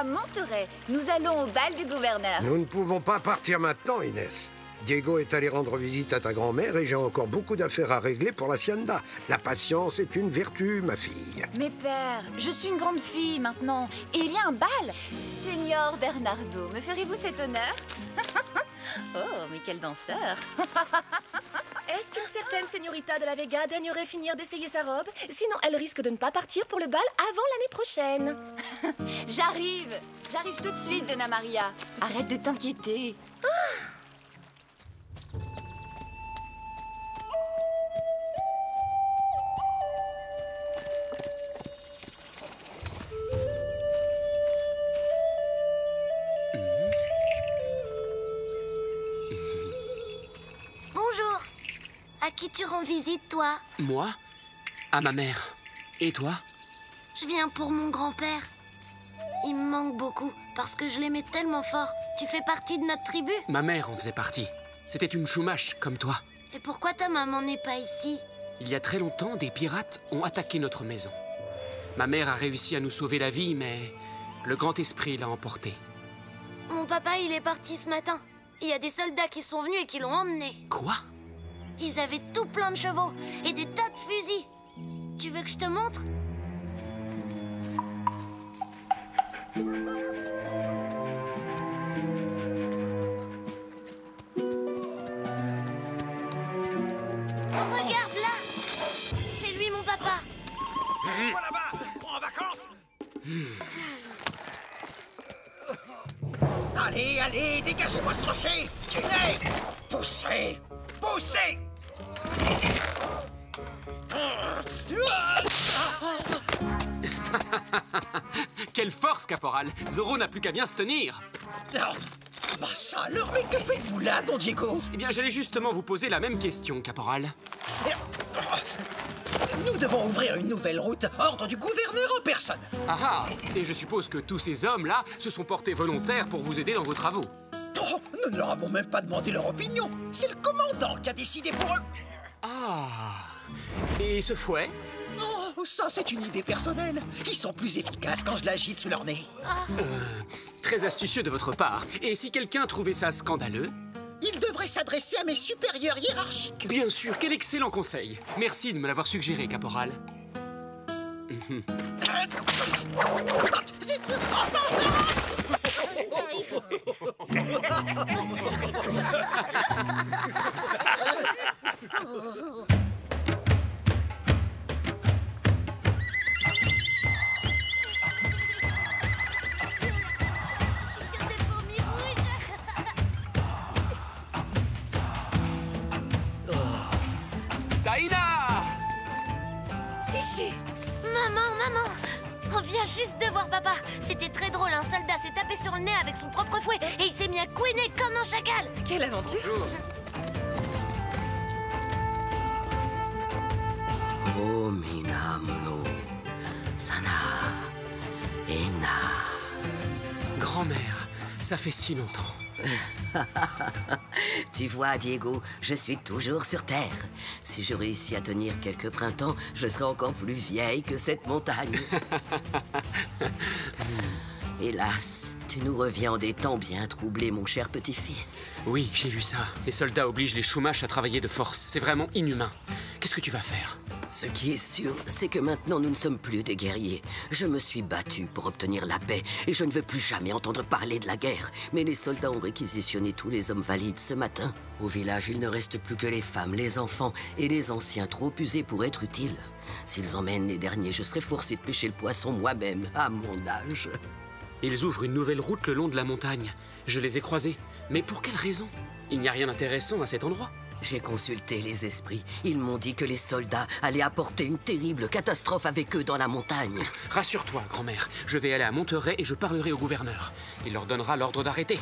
à Monterey. Nous allons au bal du gouverneur. Nous ne pouvons pas partir maintenant, Inès. Diego est allé rendre visite à ta grand-mère et j'ai encore beaucoup d'affaires à régler pour l'hacienda. La patience est une vertu, ma fille. Mais père, je suis une grande fille maintenant. Et il y a un bal. Seigneur Bernardo, me ferez-vous cet honneur? Oh, mais quel danseur. Est-ce qu'une certaine señorita de la Vega daignerait finir d'essayer sa robe? Sinon, elle risque de ne pas partir pour le bal avant l'année prochaine. J'arrive tout de suite, Donna Maria. Arrête de t'inquiéter. Bonjour. À qui tu rends visite, toi? Moi? À ma mère. Et toi? Je viens pour mon grand-père. Il me manque beaucoup, parce que je l'aimais tellement fort. Tu fais partie de notre tribu? Ma mère en faisait partie. C'était une Chumash, comme toi. Et pourquoi ta maman n'est pas ici? Il y a très longtemps, des pirates ont attaqué notre maison. Ma mère a réussi à nous sauver la vie, mais le grand esprit l'a emporté. Mon papa, il est parti ce matin. Il y a des soldats qui sont venus et qui l'ont emmené. Quoi? Ils avaient tout plein de chevaux et des tas de fusils. Tu veux que je te montre? Regarde là! C'est lui, mon papa. Moi là-bas, tu me prends en vacances? Allez, allez, dégagez-moi ce rocher! Tunnel! Poussez! Poussez! Quelle force, caporal! Zoro n'a plus qu'à bien se tenir! Oh, bah ça alors, mais que faites-vous là, Don Diego? Eh bien, j'allais justement vous poser la même question, caporal. Nous devons ouvrir une nouvelle route, ordre du gouverneur en personne. Ah ah! Et je suppose que tous ces hommes-là se sont portés volontaires pour vous aider dans vos travaux. Oh, nous ne leur avons même pas demandé leur opinion. C'est le commandant qui a décidé pour eux. Ah! Et ce fouet? Oh, ça c'est une idée personnelle. Ils sont plus efficaces quand je l'agite sous leur nez. Très astucieux de votre part. Et si quelqu'un trouvait ça scandaleux? Ils devraient s'adresser à mes supérieurs hiérarchiques. Bien sûr, quel excellent conseil. Merci de me l'avoir suggéré, caporal. Taïna! Tiché! Maman! On vient juste de voir papa. C'était très drôle, un soldat s'est tapé sur le nez avec son propre fouet et il s'est mis à couiner comme un chacal. Quelle aventure! Oh Minamono, Sana, Ena. Grand-mère, ça fait si longtemps. Tu vois, Diego, je suis toujours sur Terre. Si je réussis à tenir quelques printemps, je serai encore plus vieille que cette montagne. Hélas, tu nous reviens en des temps bien troublés, mon cher petit-fils. Oui, j'ai vu ça. Les soldats obligent les Chumash à travailler de force. C'est vraiment inhumain. Qu'est-ce que tu vas faire? Ce qui est sûr, c'est que maintenant nous ne sommes plus des guerriers. Je me suis battu pour obtenir la paix et je ne veux plus jamais entendre parler de la guerre. Mais les soldats ont réquisitionné tous les hommes valides ce matin. Au village, il ne reste plus que les femmes, les enfants et les anciens trop usés pour être utiles. S'ils emmènent les derniers, je serai forcé de pêcher le poisson moi-même, à mon âge. Ils ouvrent une nouvelle route le long de la montagne. Je les ai croisés. Mais pour quelle raison? Il n'y a rien d'intéressant à cet endroit. J'ai consulté les esprits. Ils m'ont dit que les soldats allaient apporter une terrible catastrophe avec eux dans la montagne. Rassure-toi, grand-mère. Je vais aller à Monterey et je parlerai au gouverneur. Il leur donnera l'ordre d'arrêter.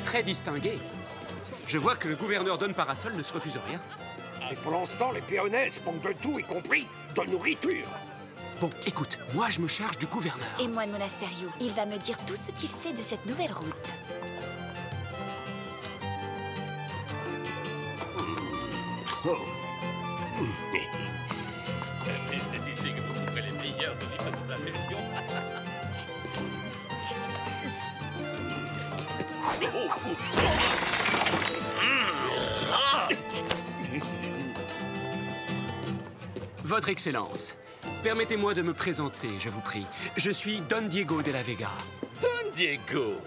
Très distingué. Je vois que le gouverneur Don Parasol ne se refuse rien. Et pour l'instant, les Péonaises manquent de tout, y compris de nourriture. Bon, écoute, moi je me charge du gouverneur. Et moi de Monasterio. Il va me dire tout ce qu'il sait de cette nouvelle route. Oh. C'est ici que vous trouverez les meilleurs olives de la région. Votre Excellence, permettez-moi de me présenter, je vous prie. Je suis Don Diego de la Vega. Don Diego!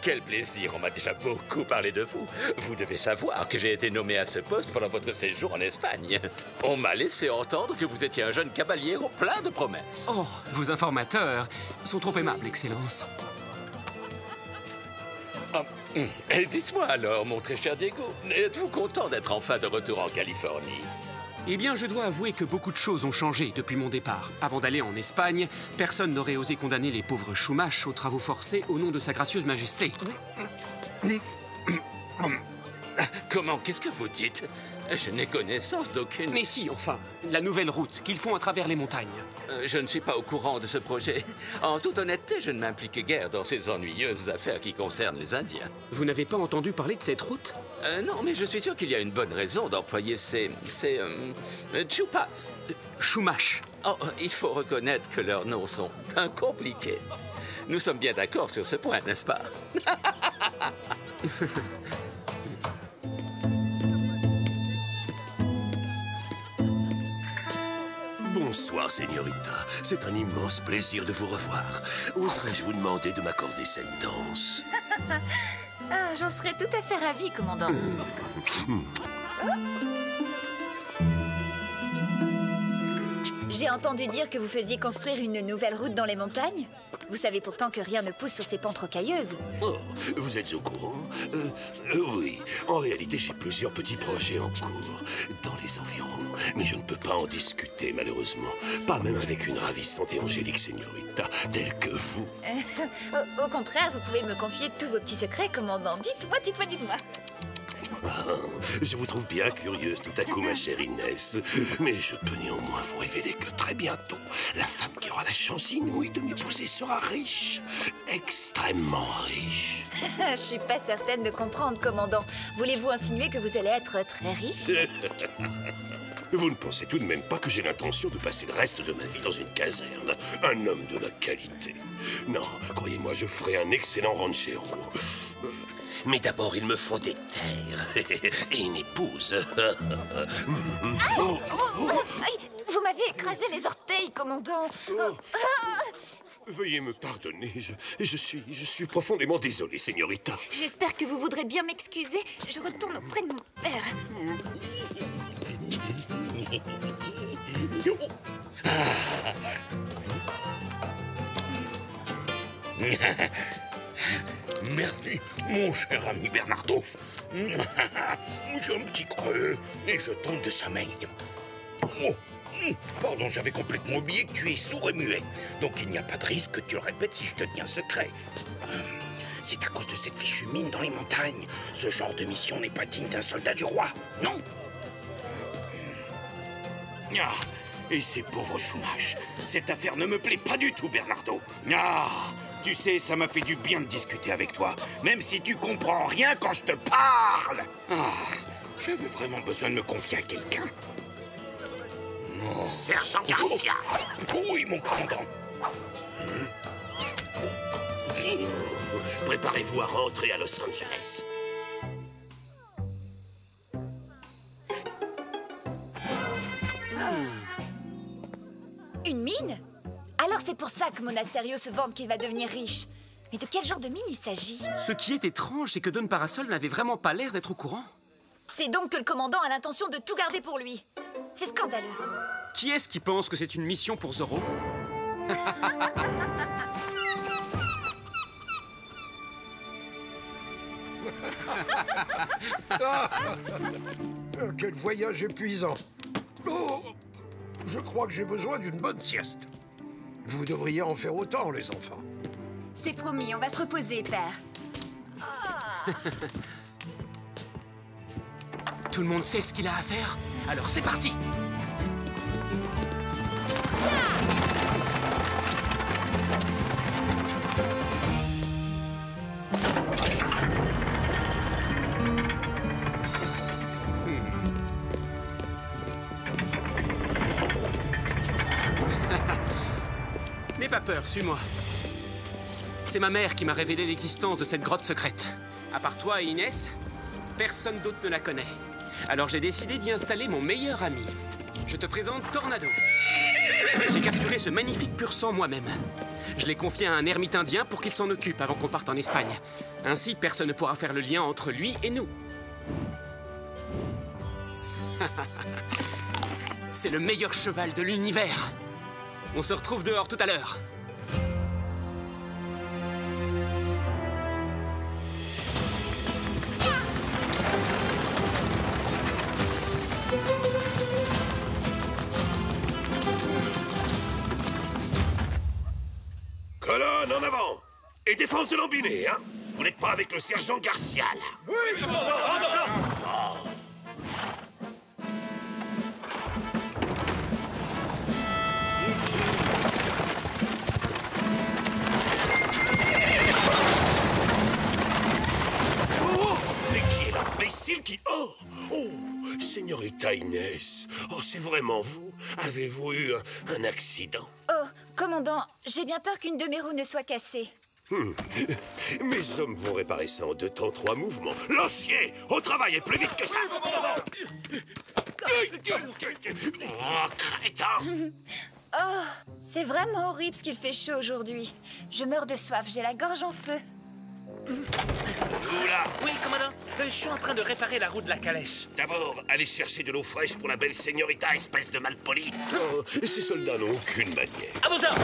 Quel plaisir, on m'a déjà beaucoup parlé de vous. Vous devez savoir que j'ai été nommé à ce poste pendant votre séjour en Espagne. On m'a laissé entendre que vous étiez un jeune caballero plein de promesses. Oh, vos informateurs sont trop aimables, Excellence. Dites-moi alors, mon très cher Diego, êtes-vous content d'être enfin de retour en Californie? Eh bien, je dois avouer que beaucoup de choses ont changé depuis mon départ. Avant d'aller en Espagne, personne n'aurait osé condamner les pauvres Chumash aux travaux forcés au nom de sa gracieuse majesté. Comment? Qu'est-ce que vous dites? Je n'ai connaissance d'aucune... Mais si, enfin, la nouvelle route qu'ils font à travers les montagnes. Je ne suis pas au courant de ce projet. En toute honnêteté, je ne m'implique guère dans ces ennuyeuses affaires qui concernent les Indiens. Vous n'avez pas entendu parler de cette route? Non, mais je suis sûr qu'il y a une bonne raison d'employer ces Chupas. Chumash. Oh, il faut reconnaître que leurs noms sont compliqués. Nous sommes bien d'accord sur ce point, n'est-ce pas? Bonsoir, Señorita. C'est un immense plaisir de vous revoir. Oserais-je vous demander de m'accorder cette danse? Ah, j'en serais tout à fait ravie, commandant. J'ai entendu dire que vous faisiez construire une nouvelle route dans les montagnes. Vous savez pourtant que rien ne pousse sur ces pentes rocailleuses. Oh, vous êtes au courant? Oui. En réalité, j'ai plusieurs petits projets en cours dans les environs. Mais je ne peux pas en discuter, malheureusement. Pas même avec une ravissante et angélique señorita telle que vous. Au contraire, vous pouvez me confier tous vos petits secrets, commandant. Dites-moi, dites-moi, dites-moi. Ah, je vous trouve bien curieuse tout à coup, ma chère Inès. Mais je peux néanmoins vous révéler que très bientôt, la femme qui aura la chance inouïe de m'épouser sera riche. Extrêmement riche. Je suis pas certaine de comprendre, commandant. Voulez-vous insinuer que vous allez être très riche? Vous ne pensez tout de même pas que j'ai l'intention de passer le reste de ma vie dans une caserne? Un homme de ma qualité. Non, croyez-moi, je ferai un excellent ranchero. Mais d'abord, il me faut des terres et une épouse. Vous m'avez écrasé les orteils, commandant. Veuillez me pardonner, je suis profondément désolé, señorita. J'espère que vous voudrez bien m'excuser. Je retourne auprès de mon père. Merci, mon cher ami Bernardo. J'ai un petit creux et je tombe de sommeil. Oh, pardon, j'avais complètement oublié que tu es sourd et muet. Donc il n'y a pas de risque que tu le répètes si je te dis un secret. C'est à cause de cette fichue mine dans les montagnes. Ce genre de mission n'est pas digne d'un soldat du roi, non? Ah, et ces pauvres Chumash. Cette affaire ne me plaît pas du tout, Bernardo. Ah, tu sais, ça m'a fait du bien de discuter avec toi, même si tu comprends rien quand je te parle. Ah, j'avais vraiment besoin de me confier à quelqu'un. Oh. Sergent Garcia. Oui, mon commandant. Préparez-vous à rentrer à Los Angeles. Une mine? Alors c'est pour ça que Monasterio se vante qu'il va devenir riche. Mais de quel genre de mine il s'agit? Ce qui est étrange, c'est que Don Parasol n'avait vraiment pas l'air d'être au courant. C'est donc que le commandant a l'intention de tout garder pour lui. C'est scandaleux. Qui est-ce qui pense que c'est une mission pour Zorro? Quel voyage épuisant. Oh, je crois que j'ai besoin d'une bonne sieste. Vous devriez en faire autant, les enfants. C'est promis, on va se reposer, père. Tout le monde sait ce qu'il a à faire? Alors c'est parti! N'aie pas peur, suis-moi. C'est ma mère qui m'a révélé l'existence de cette grotte secrète. À part toi et Inès, personne d'autre ne la connaît. Alors j'ai décidé d'y installer mon meilleur ami. Je te présente Tornado. J'ai capturé ce magnifique pur sang moi-même. Je l'ai confié à un ermite indien pour qu'il s'en occupe avant qu'on parte en Espagne. Ainsi, personne ne pourra faire le lien entre lui et nous. C'est le meilleur cheval de l'univers. On se retrouve dehors tout à l'heure. Colonne, en avant! Et défense de l'embiné, hein? Vous n'êtes pas avec le sergent Garcia, là? Oui! Mais qui est l'imbécile qui... Oh! Oh! Señorita Inès, oh, c'est vraiment vous? Avez-vous eu un accident? Oh, commandant, j'ai bien peur qu'une de mes roues ne soit cassée. Mes hommes vont réparer ça en 2 temps 3 mouvements. Lancier, au travail et plus vite que ça! Oh, crétin! Oh, c'est vraiment horrible ce qu'il fait chaud aujourd'hui. Je meurs de soif, j'ai la gorge en feu. Vous là! Oui, commandant. Je suis en train de réparer la roue de la calèche. D'abord, allez chercher de l'eau fraîche pour la belle señorita, espèce de malpoli. Oh, ces soldats n'ont aucune manière. À vos ordres!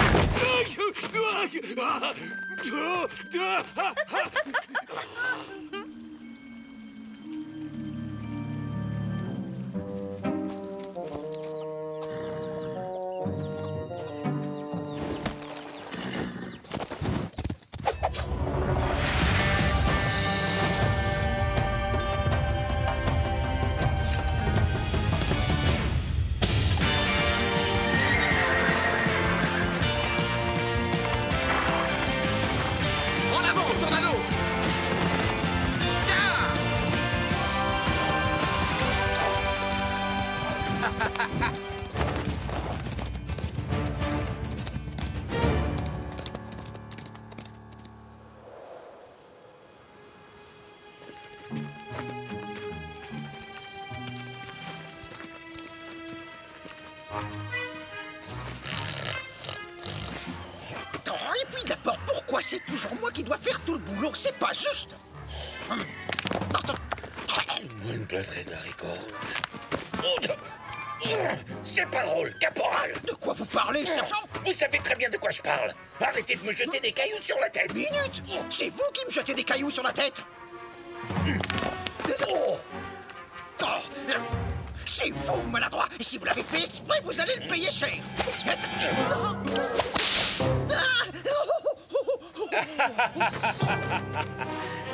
En avant, Tornado! Et puis d'abord, pourquoi c'est toujours moi qui dois faire tout le boulot? C'est pas juste. Une plâtrée d'haricots. C'est pas drôle, caporal! De quoi vous parlez, sergent? Vous savez très bien de quoi je parle. Arrêtez de me jeter des cailloux sur la tête. Minute! C'est vous qui me jetez des cailloux sur la tête! Oh. C'est vous, maladroit! Et si vous l'avez fait exprès, vous allez le payer cher!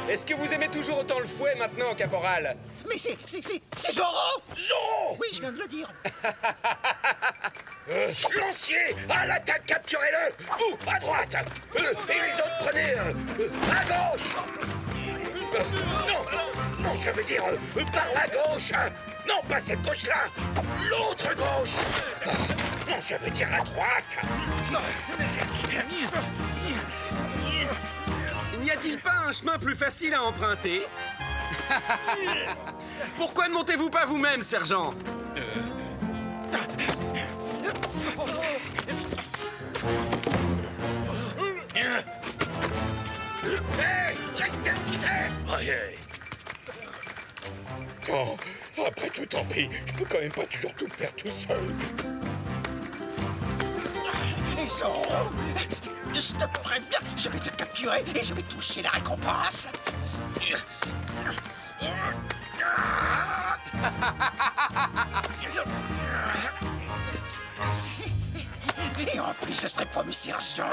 Est-ce que vous aimez toujours autant le fouet maintenant, caporal? Mais c'est Zorro! Zorro! Oui, je viens de le dire. Lancier! À l'attaque, capturez-le! Vous, à droite! Et les autres, prenez... à gauche! Non, je veux dire, par la gauche! Non, pas cette gauche-là! L'autre gauche! Non, je veux dire à droite! N'y a-t-il pas un chemin plus facile à emprunter? Pourquoi ne montez-vous pas vous-même, sergent? Hey, restez où vous êtes! Oh, après tout, tant pis. Je peux quand même pas toujours tout faire tout seul. Et Zorro, je te préviens, je vais te capturer et je vais toucher la récompense. Et en plus, je serai promu sergent.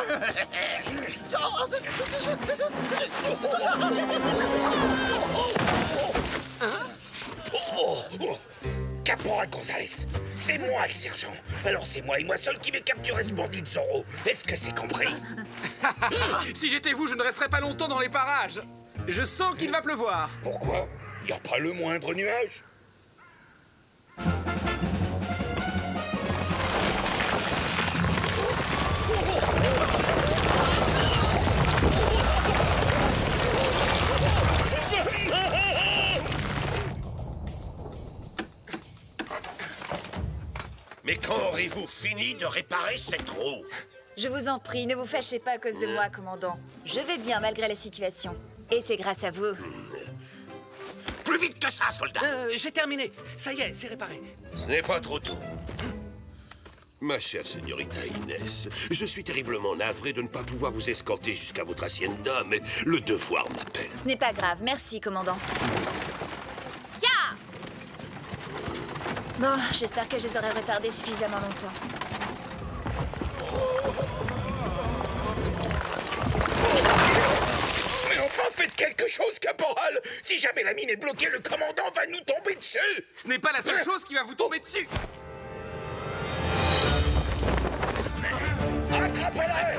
Caporal Gonzalez, c'est moi le sergent. Alors c'est moi et moi seul qui vais capturer ce bandit de Zorro. Est-ce que c'est compris? Si j'étais vous, je ne resterais pas longtemps dans les parages. Je sens qu'il va pleuvoir. Pourquoi? Y a pas le moindre nuage? Mais quand aurez-vous fini de réparer cette roue? Je vous en prie, ne vous fâchez pas à cause de moi, commandant. Je vais bien malgré la situation. Et c'est grâce à vous. Plus vite que ça, soldat! J'ai terminé. Ça y est, c'est réparé. Ce n'est pas trop tôt. Ma chère señorita Inès, je suis terriblement navré de ne pas pouvoir vous escorter jusqu'à votre hacienda, mais le devoir m'appelle. Ce n'est pas grave, merci, commandant. Ya! Bon, j'espère que je les aurai retardés suffisamment longtemps. Mais enfin, faites quelque chose, caporal! Si jamais la mine est bloquée, le commandant va nous tomber dessus! Ce n'est pas la seule chose qui va vous tomber dessus. Attrapez-le!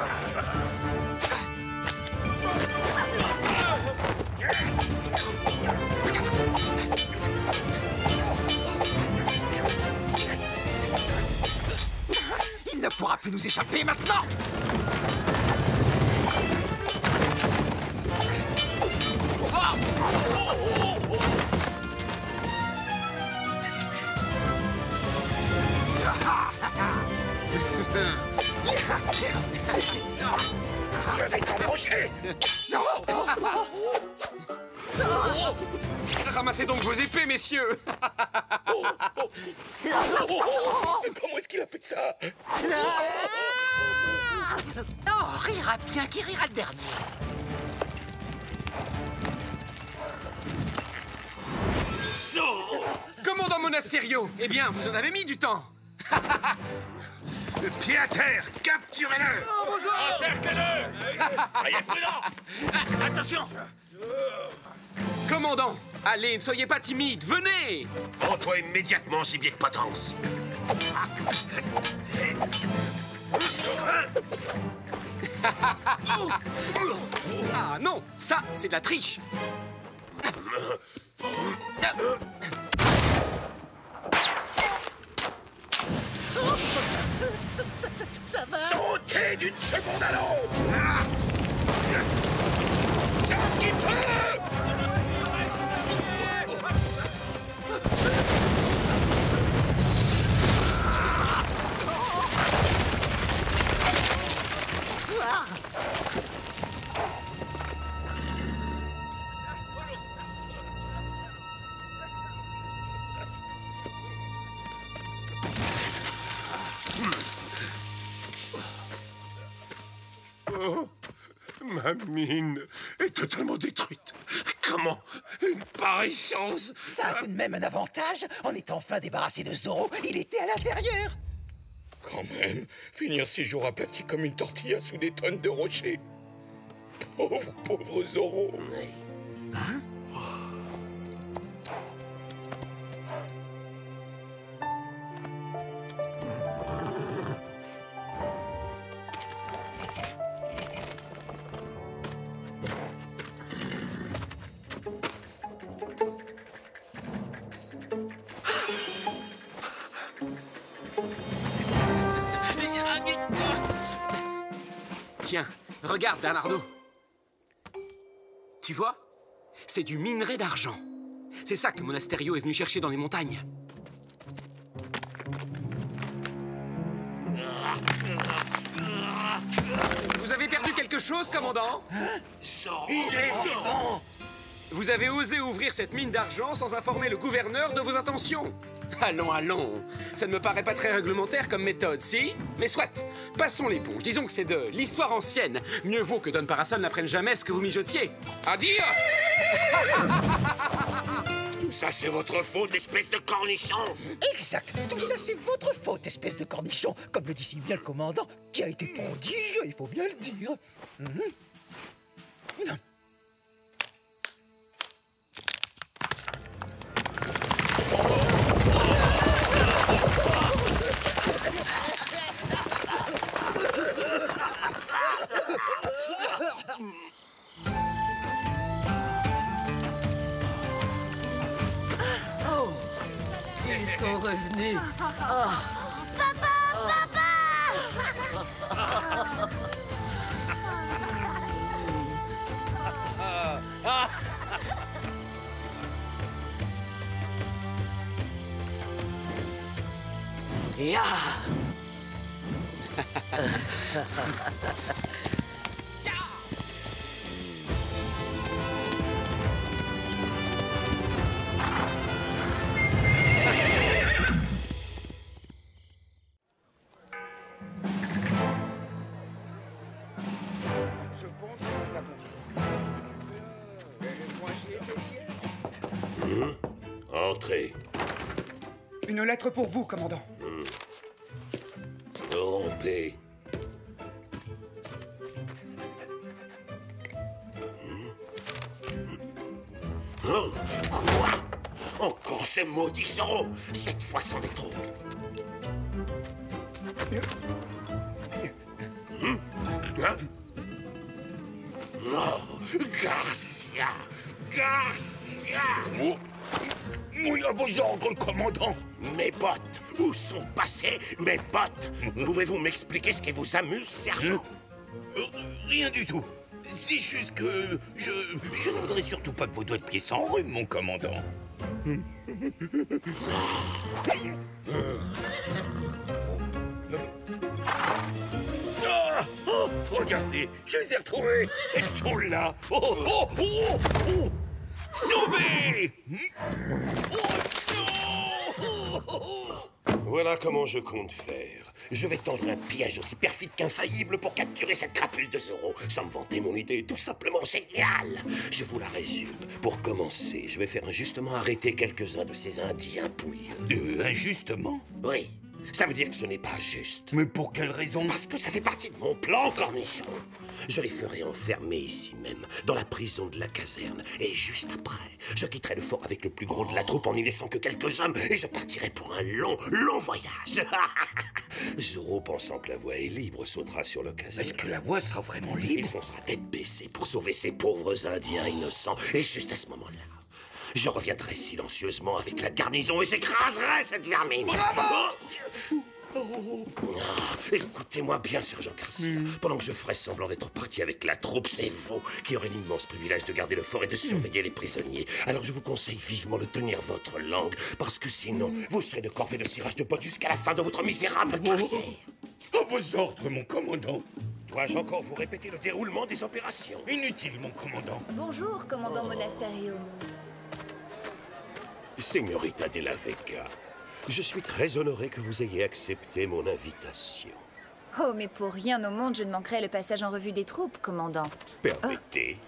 Il ne pourra plus nous échapper maintenant! Je vais t'embaucher! Ramassez donc vos épées, messieurs. Comment est-ce qu'il a fait ça? Oh, rira bien qui rira le dernier. Commandant Monasterio, eh bien, vous en avez mis du temps. Pied à terre, capturez-le! Encerclez-le! Soyez prudent! Attention! Commandant, allez, ne soyez pas timide, venez. Rends-toi immédiatement, gibier de potence. Ah non, ça, c'est de la triche. Ça va? Sautez d'une seconde à l'autre! Sauf qu'il peut! Oh, ma mine est totalement détruite. Comment une pareille chose? Ça a tout de même un avantage. En étant enfin débarrassé de Zorro, il était à l'intérieur. Quand même, finir 6 jours aplati comme une tortilla sous des tonnes de rochers. Pauvre, pauvre Zorro. Hein? Tiens, regarde, Bernardo. Tu vois? C'est du minerai d'argent. C'est ça que Monasterio est venu chercher dans les montagnes. Vous avez perdu quelque chose, commandant? Il est vivant! Vous avez osé ouvrir cette mine d'argent sans informer le gouverneur de vos intentions. Allons, allons. Ça ne me paraît pas très réglementaire comme méthode, si? Mais soit, passons l'éponge. Disons que c'est de l'histoire ancienne. Mieux vaut que Don Parasol n'apprenne jamais ce que vous mijotiez. Adios! Ça, c'est votre faute, espèce de cornichon! Exact. Tout ça, c'est votre faute, espèce de cornichon. Comme le dit si bien le commandant, qui a été prodigieux, il faut bien le dire. prévenu. Ya! Entrez. Une lettre pour vous, commandant. Rompez. Oh, quoi? Encore ces maudits Zorro. Cette fois, c'en est trop. Hein? Oh, Garcia! Garcia! Oh. Oui, à vos ordres, commandant. Mes bottes! Où sont passées mes bottes? Pouvez-vous m'expliquer ce qui vous amuse, sergent? Rien du tout. C'est juste que je ne voudrais surtout pas que vos doigts de pied s'enrhument, mon commandant. Ah, oh, regardez, je les ai retrouvées. Elles sont là. Oh, oh, oh, oh. Sauvés! Voilà comment je compte faire. Je vais tendre un piège aussi perfide qu'infaillible pour capturer cette crapule de Zorro. Sans me vanter, mon idée est tout simplement géniale. Je vous la résume. Pour commencer, je vais faire injustement arrêter quelques-uns de ces Indiens pouilleux. Injustement? Oui. Ça veut dire que ce n'est pas juste. Mais pour quelle raison? Parce que ça fait partie de mon plan, Cornichon. Je les ferai enfermer ici même, dans la prison de la caserne. Et juste après, je quitterai le fort avec le plus gros de la troupe en n'y laissant que quelques hommes et je partirai pour un long, long voyage. Zorro, pensant que la voie est libre, sautera sur l'occasion. Est-ce que la voie sera vraiment Il libre? foncera tête baissée pour sauver ces pauvres Indiens innocents. Et juste à ce moment-là, je reviendrai silencieusement avec la garnison et j'écraserai cette vermine. Bravo! Écoutez-moi bien, sergent Garcia. Pendant que je ferai semblant d'être parti avec la troupe, c'est vous qui aurez l'immense privilège de garder le fort et de surveiller les prisonniers. Alors je vous conseille vivement de tenir votre langue, parce que sinon, vous serez de corvée de cirage de bottes jusqu'à la fin de votre misérable carrière. À vos ordres, mon commandant. Dois-je encore vous répéter le déroulement des opérations? Inutile, mon commandant. Bonjour, commandant Monasterio. Señorita de la Vega, je suis très honoré que vous ayez accepté mon invitation. Oh, mais pour rien au monde, je ne manquerai le passage en revue des troupes, commandant. Permettez.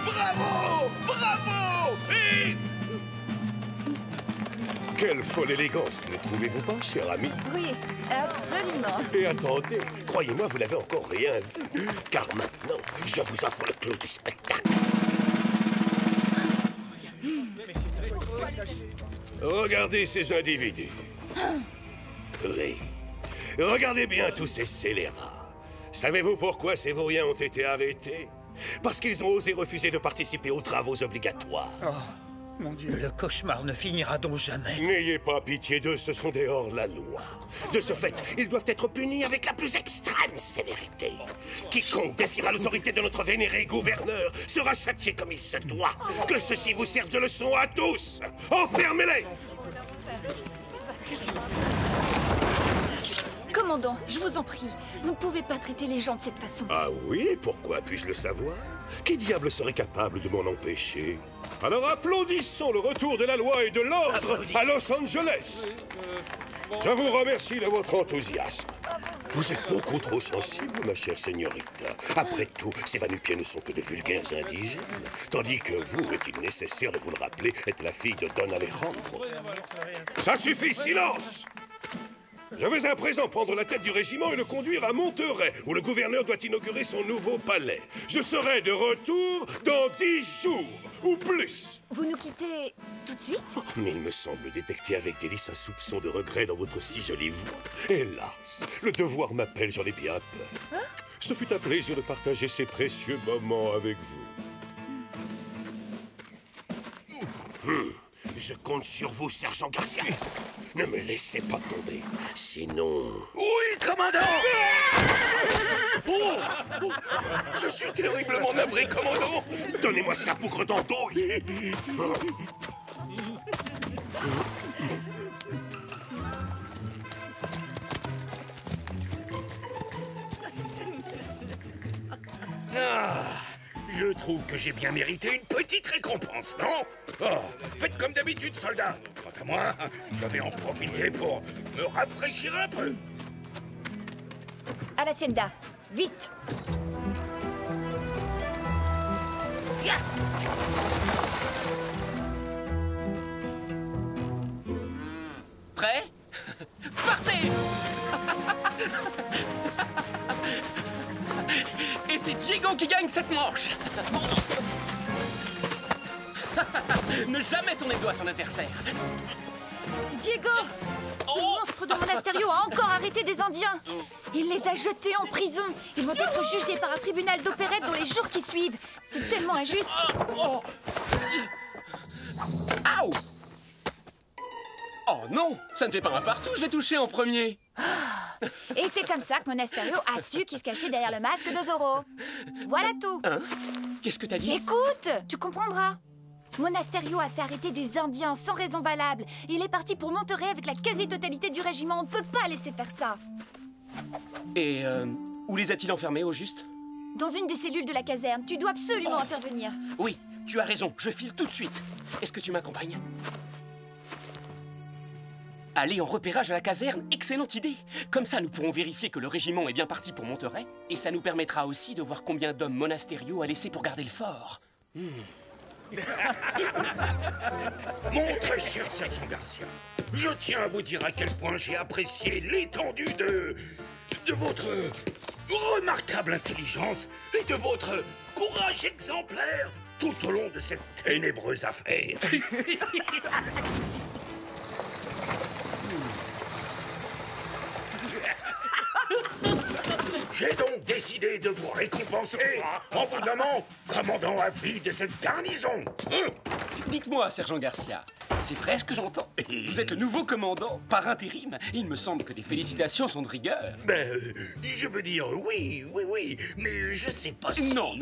Bravo! Bravo! Et... Quelle folle élégance, ne trouvez-vous pas, cher ami? Oui, absolument. Et attendez, croyez-moi, vous n'avez encore rien vu. Car maintenant, je vous offre le clou du spectacle. Regardez ces individus. Oui. Regardez bien tous ces scélérats. Savez-vous pourquoi ces vauriens ont été arrêtés? Parce qu'ils ont osé refuser de participer aux travaux obligatoires. Oh, mon Dieu. Le cauchemar ne finira donc jamais. N'ayez pas pitié d'eux, ce sont des hors-la-loi. De ce fait, ils doivent être punis avec la plus extrême sévérité. Quiconque défiera l'autorité de notre vénéré gouverneur sera châtié comme il se doit. Que ceci vous serve de leçon à tous. Enfermez-les! Commandant, je vous en prie, vous ne pouvez pas traiter les gens de cette façon. Ah oui? Pourquoi puis-je le savoir? Qui diable serait capable de m'en empêcher? Alors applaudissons le retour de la loi et de l'ordre à Los Angeles. Je vous remercie de votre enthousiasme. Vous êtes beaucoup trop sensible, ma chère señorita. Après tout, ces va-nu-pieds ne sont que de vulgaires indigènes. Tandis que vous, est-il nécessaire de vous le rappeler, êtes la fille de Don Alejandro. Ça suffit, silence! Je vais à présent prendre la tête du régiment et le conduire à Monterey, où le gouverneur doit inaugurer son nouveau palais. Je serai de retour dans 10 jours, ou plus. Vous nous quittez tout de suite? Mais il me semble détecter avec délice un soupçon de regret dans votre si jolie voix. Hélas, le devoir m'appelle, j'en ai bien peur. Ce fut un plaisir de partager ces précieux moments avec vous. Je compte sur vous, sergent Garcia. Ne me laissez pas tomber, sinon... Oui, commandant! Oh! Je suis terriblement navré, commandant! Donnez-moi ça, bougre d'andouille! Je trouve que j'ai bien mérité une petite récompense, non? Oh, faites comme d'habitude, soldat. Quant à moi, je vais en profiter pour me rafraîchir un peu. À l'hacienda, vite! Yeah. Prêt? Partez! Et c'est Diego qui gagne cette manche! Ne jamais tourner le doigt à son adversaire! Diego! Ce monstre de Monasterio a encore arrêté des Indiens! Il les a jetés en prison! Ils vont être jugés par un tribunal d'opérette dans les jours qui suivent! C'est tellement injuste! Oh. Aouh! Oh non! Ça ne fait pas un partout, je l'ai touché en premier! Et c'est comme ça que Monasterio a su qui se cachait derrière le masque de Zorro. Voilà tout. Hein? Qu'est-ce que t'as dit? Écoute, tu comprendras. Monasterio a fait arrêter des Indiens sans raison valable. Il est parti pour Monterey avec la quasi-totalité du régiment. On ne peut pas laisser faire ça. Et où les a-t-il enfermés au juste? Dans une des cellules de la caserne. Tu dois absolument intervenir. Oui, tu as raison. Je file tout de suite. Est-ce que tu m'accompagnes? Aller en repérage à la caserne, excellente idée. Comme ça, nous pourrons vérifier que le régiment est bien parti pour Monterey. Et ça nous permettra aussi de voir combien d'hommes Monasterio a laissé pour garder le fort. Mon très cher sergent Garcia, je tiens à vous dire à quel point j'ai apprécié l'étendue de votre remarquable intelligence et de votre courage exemplaire tout au long de cette ténébreuse affaire. J'ai donc décidé de vous récompenser en vous nommant commandant à vie de cette garnison. Dites-moi, sergent Garcia, c'est vrai ce que j'entends? Vous êtes le nouveau commandant par intérim. Il me semble que les félicitations sont de rigueur. Je veux dire, oui, mais je sais pas si... Non.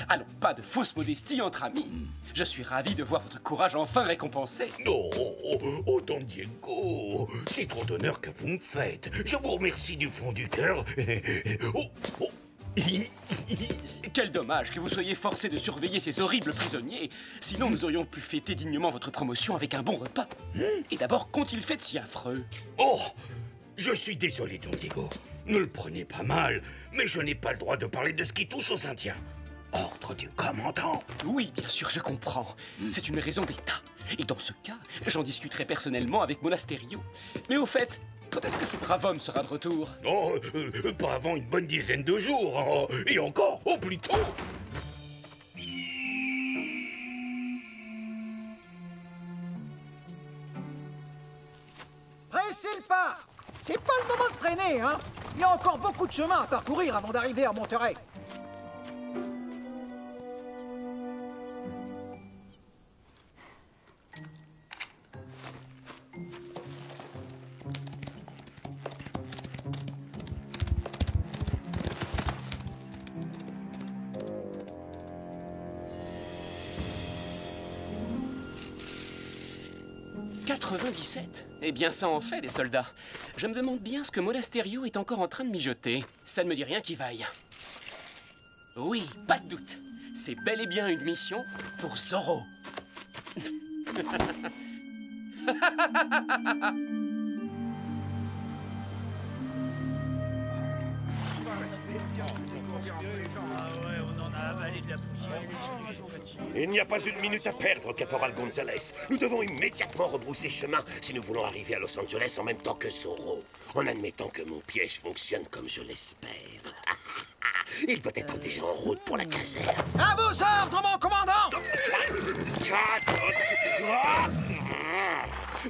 Allons, pas de fausse modestie entre amis. Je suis ravi de voir votre courage enfin récompensé. Oh, Don Diego, c'est trop d'honneur que vous me faites. Je vous remercie du fond du cœur. Quel dommage que vous soyez forcé de surveiller ces horribles prisonniers. Sinon, nous aurions pu fêter dignement votre promotion avec un bon repas. Et d'abord, qu'ont-ils fait de si affreux? Oh, je suis désolé, Don Diego. Ne le prenez pas mal, mais je n'ai pas le droit de parler de ce qui touche aux Indiens. Ordre du commandant. Oui, bien sûr, je comprends. C'est une raison d'État. Et dans ce cas, j'en discuterai personnellement avec Monasterio. Mais au fait, quand est-ce que ce brave homme sera de retour? Oh, pas avant une bonne dizaine de jours. Oh, et encore, au plus tôt. Pressez le pas! C'est pas le moment de traîner, hein? Il y a encore beaucoup de chemin à parcourir avant d'arriver à Monterey. « 97 ? Eh bien, ça en fait, des soldats. Je me demande bien ce que Monasterio est encore en train de mijoter. Ça ne me dit rien qui vaille. Oui, pas de doute. C'est bel et bien une mission pour Zorro. Il n'y a pas une minute à perdre, Caporal Gonzalez. Nous devons immédiatement rebrousser chemin si nous voulons arriver à Los Angeles en même temps que Zorro. En admettant que mon piège fonctionne comme je l'espère. Il doit être déjà en route pour la caserne. À vos ordres, mon commandant!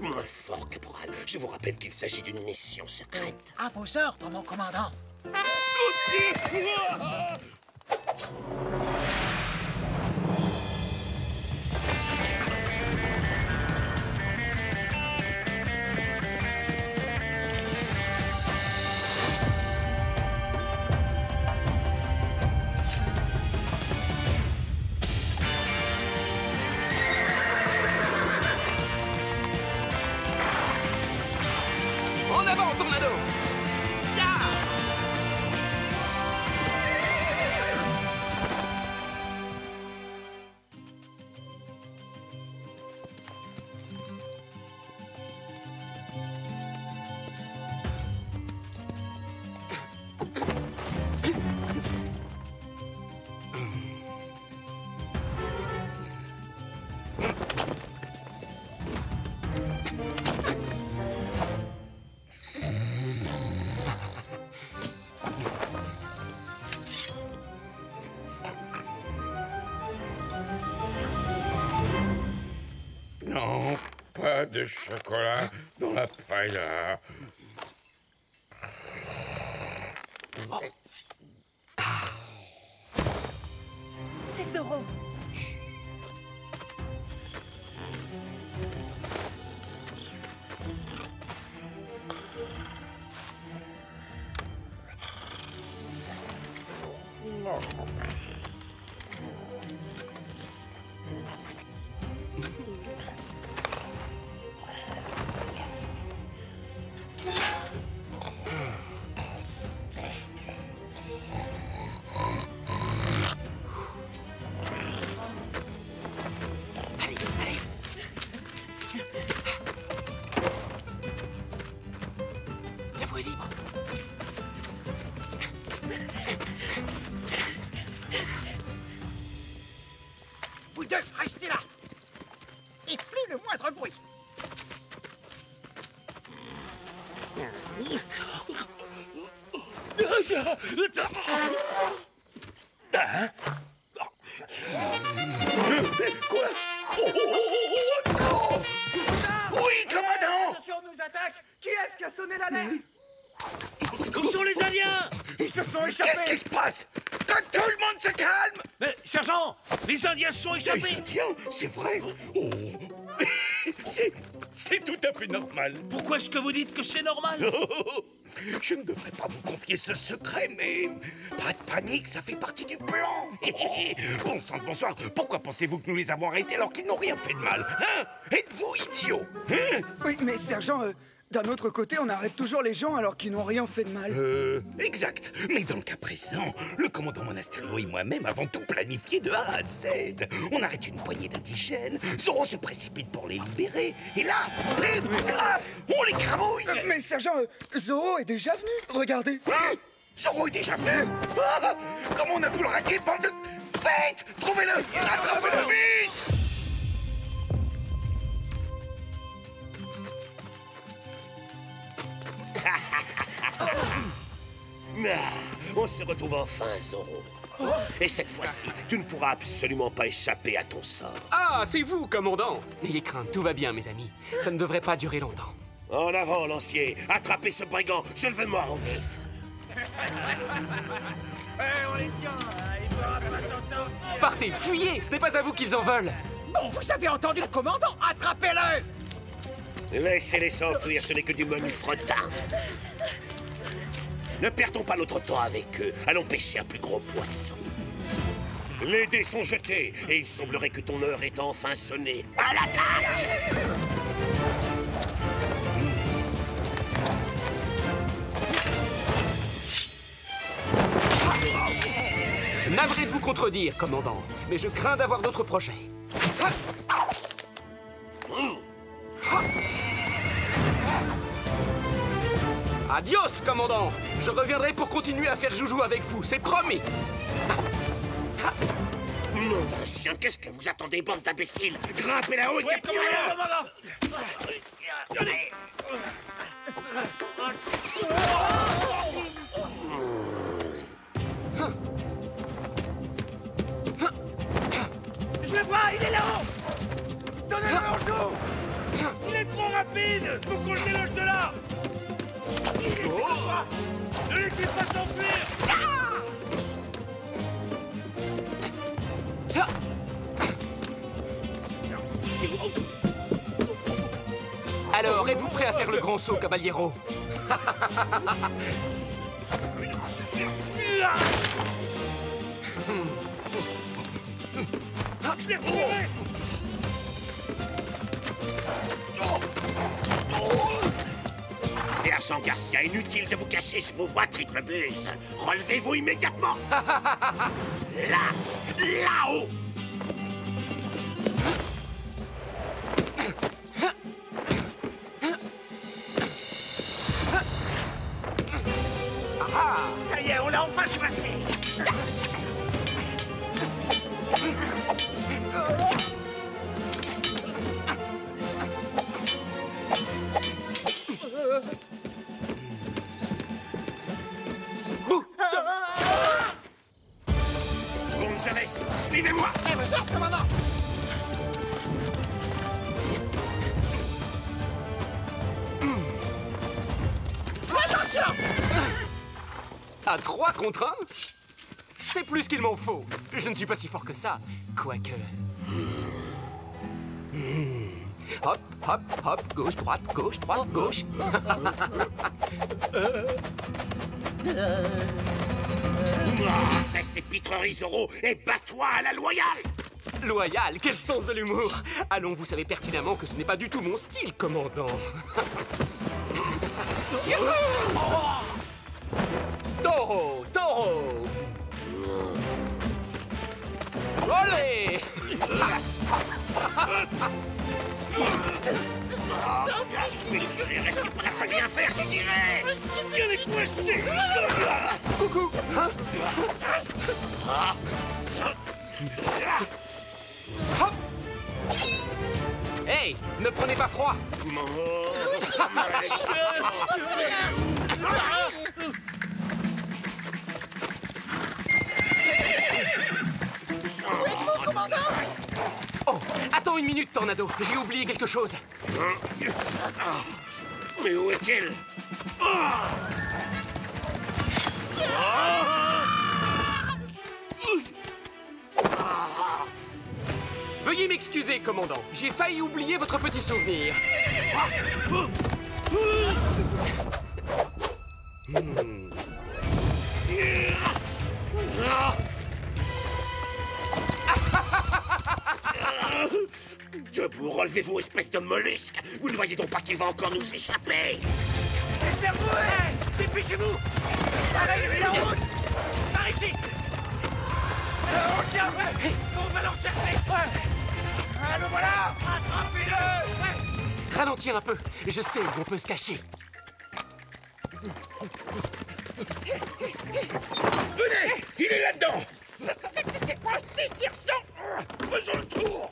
Moins fort, Caporal. Je vous rappelle qu'il s'agit d'une mission secrète. À vos ordres, mon commandant. En avant, Tornado! Non, pas de chocolat dans la paella. C'est Zorro. La voie est libre. Vous deux, restez là! Et plus le moindre bruit! Hein? Quoi? Oh! Oui, commandant! Attention, on nous attaque! Qui est-ce qui a sonné l'alerte? Où sont les Indiens? Ils se sont échappés! Qu'est-ce qui se passe? Que tout le monde se calme! Mais, sergent, les Indiens se sont échappés. Les Indiens, c'est vrai? Oh. C'est tout à fait normal. Pourquoi est-ce que vous dites que c'est normal? Je ne devrais pas vous confier ce secret, mais pas de panique, ça fait partie du plan. Bon sang de bonsoir, pourquoi pensez-vous que nous les avons arrêtés alors qu'ils n'ont rien fait de mal? Hein? Êtes-vous idiots? Hein? Oui, mais sergent, d'un autre côté, on arrête toujours les gens alors qu'ils n'ont rien fait de mal. Exact. Mais dans le cas présent, le commandant Monasterio et moi-même avons tout planifié de A à Z. On arrête une poignée d'indigènes, Zorro se précipite pour les libérer, et là, pif, grave, on les cramouille. Mais sergent, Zorro est déjà venu, regardez. Hein? Zorro est déjà venu? Ah, comment on a pu le rater, bande de bêtes? Trouvez-le, attrapez-le vite. On se retrouve enfin, Zorro. Et cette fois-ci, tu ne pourras absolument pas échapper à ton sort. Ah, c'est vous, commandant! N'ayez crainte, tout va bien, mes amis. Ça ne devrait pas durer longtemps. En avant, lancier. Attrapez ce brigand. Je le veux mort au vif. On est bien! Il pourra pas s'en sortir! Partez, fuyez! Ce n'est pas à vous qu'ils en veulent! Bon, vous avez entendu le commandant! Attrapez-le! Laissez-les s'enfuir, ce n'est que du menu fretin. Ne perdons pas notre temps avec eux. Allons pêcher un plus gros poisson. Les dés sont jetés, et il semblerait que ton heure est enfin sonnée. À l'attaque! Navré de vous contredire, commandant, mais je crains d'avoir d'autres projets. Adios, commandant! Je reviendrai pour continuer à faire joujou avec vous, c'est promis! Nom d'un chien, qu'est-ce que vous attendez, bande d'imbéciles? Grimpez là-haut et capturez-la! Je le vois, il est là-haut! Donnez-le en joue! Il est trop rapide! Faut qu'on le déloge de là! Il est pas! Ne laissez pas s'enfuir! Alors, êtes-vous prêt à faire le grand saut, Caballero? Je l'ai retiré! Sergent Garcia, inutile de vous cacher, je vous vois, triple buse. Relevez-vous immédiatement. Là-haut. Ça y est, on l'a enfin choisi! Gonzalez, suivez-moi. Eh, me sorte, commandant. Attention! À 3 contre 1? C'est plus qu'il m'en faut. Je ne suis pas si fort que ça, quoique... Hop, hop, hop, gauche, droite, gauche. Cesse tes pitreries, Zorro, et bats-toi à la loyale. Loyal, quel sens de l'humour! Allons, vous savez pertinemment que ce n'est pas du tout mon style, commandant. Taureau! Allez! Restez pas à rien faire, tirez! Viens les coincer! Coucou! Hein? Hop! Hey, ne prenez pas froid! Où êtes-vous, commandant? Oh, attends une minute, Tornado. J'ai oublié quelque chose. Mais où est-il? Veuillez m'excuser, commandant. J'ai failli oublier votre petit souvenir. Debout, relevez-vous, espèce de mollusque! Vous ne voyez donc pas qu'il va encore nous échapper? Laissez-vous! Dépêchez-vous! Allez, la route! Par ici! On tient! On va l'encercler! Ah, le voilà! Attrapez-le! Ralentir un peu. Je sais où on peut se cacher. Venez! Il est là-dedans! Attendez, c'est quoi cette dissertation? Faisons le tour!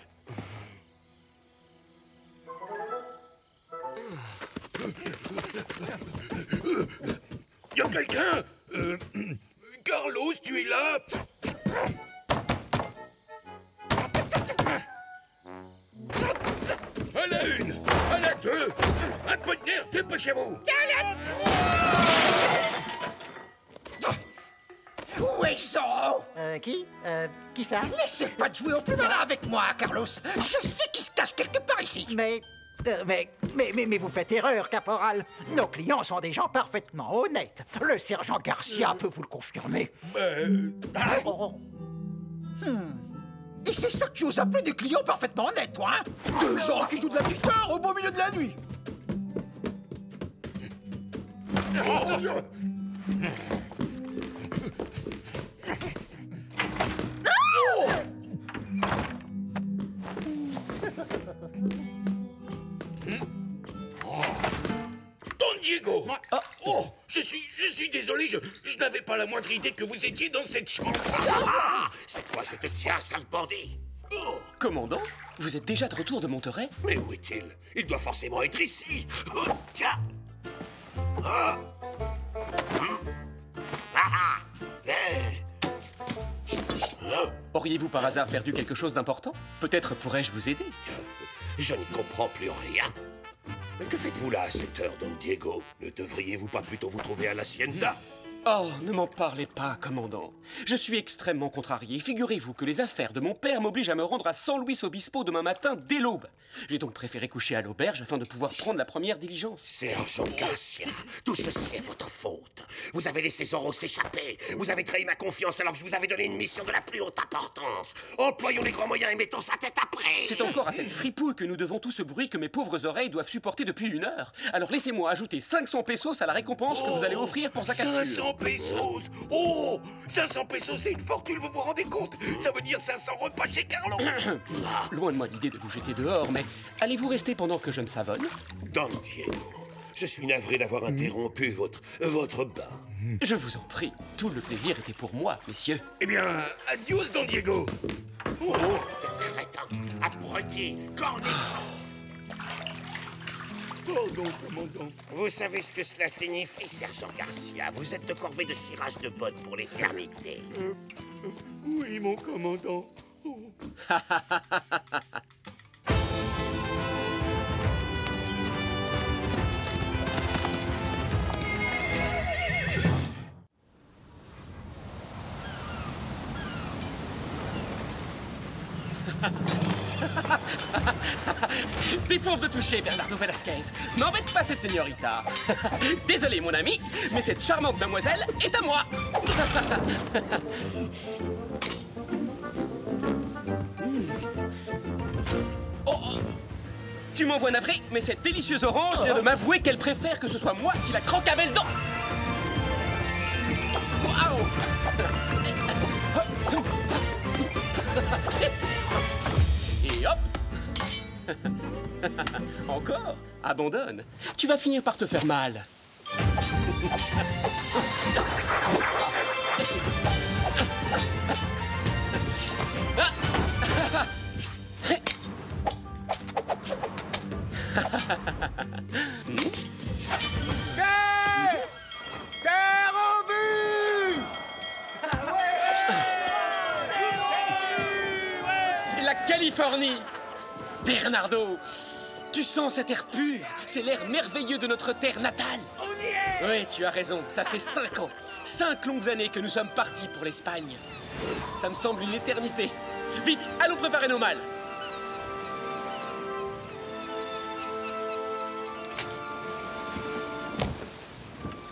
Y a quelqu'un? Carlos, tu es là? À la une! À la deux! Un peu de nerf, dépêchez-vous! Où est Zorro? Qui ça? N'essaie pas de jouer au plus malin avec moi, Carlos. Je sais qu'il se cache quelque part ici. Mais vous faites erreur, caporal. Nos clients sont des gens parfaitement honnêtes. Le sergent Garcia peut vous le confirmer. Et c'est ça que tu oses appeler des clients parfaitement honnêtes, toi, hein? Des gens qui jouent de la guitare au beau milieu de la nuit. Don Diego! Oh, je suis désolé, je n'avais pas la moindre idée que vous étiez dans cette chambre. Cette fois, je te tiens, sale bandit. Oh. Commandant, vous êtes déjà de retour de Monterey? Mais où est-il? Il doit forcément être ici. Oh, tiens. Ah. Auriez-vous par hasard perdu quelque chose d'important? Peut-être pourrais-je vous aider? Je ne comprends plus rien. Mais que faites-vous là à cette heure, Don Diego? Ne devriez-vous pas plutôt vous trouver à l'hacienda? Oh, ne m'en parlez pas, commandant. Je suis extrêmement contrarié. Figurez-vous que les affaires de mon père m'obligent à me rendre à San Luis Obispo demain matin dès l'aube. J'ai donc préféré coucher à l'auberge afin de pouvoir prendre la première diligence. Sergent Garcia, tout ceci est votre faute. Vous avez laissé Zorro s'échapper. Vous avez trahi ma confiance alors que je vous avais donné une mission de la plus haute importance. Employons les grands moyens et mettons sa tête à prix. C'est encore à cette fripouille que nous devons tout ce bruit que mes pauvres oreilles doivent supporter depuis 1 heure. Alors laissez-moi ajouter 500 pesos à la récompense que vous allez offrir pour sa capture. 500 pesos! Oh! 500 pesos, c'est une fortune, vous vous rendez compte? Ça veut dire 500 repas chez Carlos. Loin de moi l'idée de vous jeter dehors, mais allez-vous rester pendant que je me savonne? Don Diego, je suis navré d'avoir interrompu votre bain. Je vous en prie, tout le plaisir était pour moi, messieurs. Eh bien, adios, Don Diego. Oh, crétin, abruti, cornichon. Pardon, commandant. Vous savez ce que cela signifie, Sergent Garcia? Vous êtes de corvée de cirage de bottes pour l'éternité. Oui, mon commandant. Oh. Défonce de toucher, Bernardo Velasquez. N'embête pas cette señorita. Désolé, mon ami, mais cette charmante demoiselle est à moi. Oh, tu m'envoies navré, mais cette délicieuse orange vient de m'avouer qu'elle préfère que ce soit moi qui la croque à belles dents. Waouh! Et hop! Encore? Abandonne. Tu vas finir par te faire mal. Terre en vue! La Californie! Bernardo, tu sens cet air pur? C'est l'air merveilleux de notre terre natale. Oui, tu as raison, ça fait 5 ans. 5 longues années que nous sommes partis pour l'Espagne. Ça me semble une éternité. Vite, allons préparer nos malles.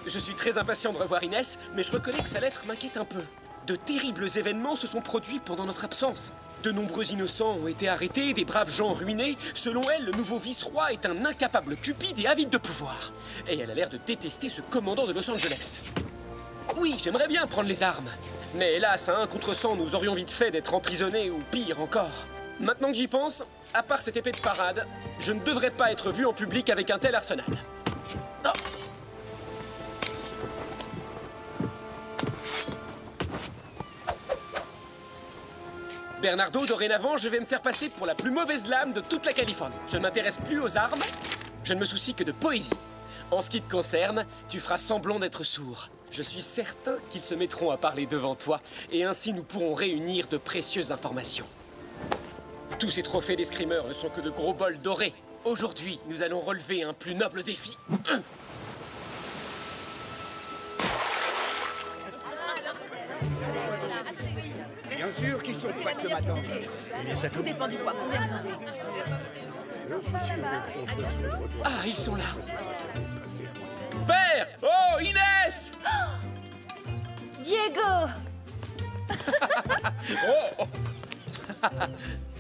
Je suis très impatient de revoir Inès, mais je reconnais que sa lettre m'inquiète un peu. De terribles événements se sont produits pendant notre absence. De nombreux innocents ont été arrêtés, des braves gens ruinés. Selon elle, le nouveau vice-roi est un incapable cupide et avide de pouvoir. Et elle a l'air de détester ce commandant de Los Angeles. Oui, j'aimerais bien prendre les armes. Mais hélas, à 1 contre 100, nous aurions vite fait d'être emprisonnés ou pire encore. Maintenant que j'y pense, à part cette épée de parade, je ne devrais pas être vu en public avec un tel arsenal. Oh. Bernardo, dorénavant, je vais me faire passer pour la plus mauvaise lame de toute la Californie. Je ne m'intéresse plus aux armes, je ne me soucie que de poésie. En ce qui te concerne, tu feras semblant d'être sourd. Je suis certain qu'ils se mettront à parler devant toi, et ainsi nous pourrons réunir de précieuses informations. Tous ces trophées d'escrimeurs ne sont que de gros bols dorés. Aujourd'hui, nous allons relever un plus noble défi. Bien sûr qu'ils sont prêts ce matin. Tout dépend du poids. Combien vous en avez? Ah, ils sont là. Père! Oh, Inès! Diego! Oh!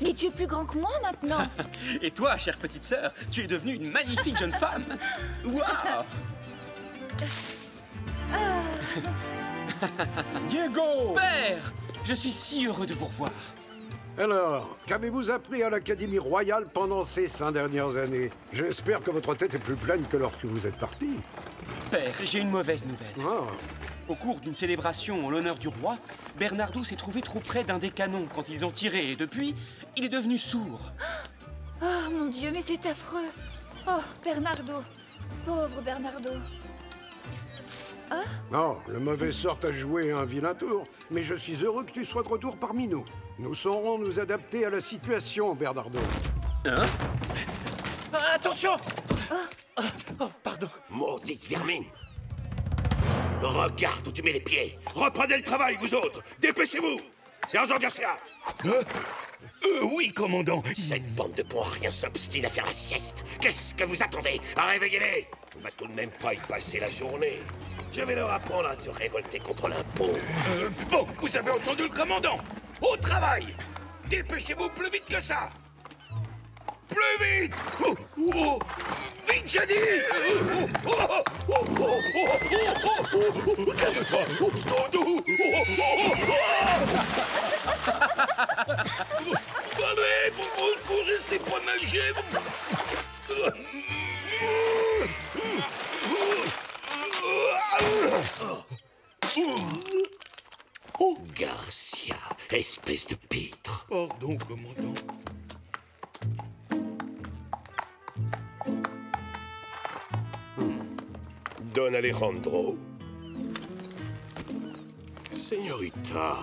Mais tu es plus grand que moi maintenant. Et toi, chère petite sœur, tu es devenue une magnifique jeune femme. Waouh! Diego! Père! Je suis si heureux de vous revoir. Alors, qu'avez-vous appris à l'Académie royale pendant ces 5 dernières années? J'espère que votre tête est plus pleine que lorsque vous êtes parti. Père, j'ai une mauvaise nouvelle. Au cours d'une célébration en l'honneur du roi, Bernardo s'est trouvé trop près d'un des canons quand ils ont tiré et depuis, il est devenu sourd. Oh mon Dieu, mais c'est affreux. Oh, Bernardo. Pauvre Bernardo. Non, le mauvais sort a joué un vilain tour, mais je suis heureux que tu sois de retour parmi nous. Nous saurons nous adapter à la situation, Bernardo. Hein? Attention! Oh, pardon. Maudite vermine! Regarde où tu mets les pieds! Reprenez le travail, vous autres! Dépêchez-vous! Sergent Garcia! Oui, commandant. Cette bande de bons à rien s'obstine à faire la sieste. Qu'est-ce que vous attendez? Réveillez-les! On va tout de même pas y passer la journée. Je vais leur apprendre à se révolter contre l'impôt. Bon, vous avez entendu le commandant! Au travail! Dépêchez-vous plus vite que ça! Plus vite! Vite, j'ai dit! Calme-toi! Allez, pour je sais pas nager! Oh, Garcia, espèce de pitre! Pardon, commandant. Don Alejandro. Señorita,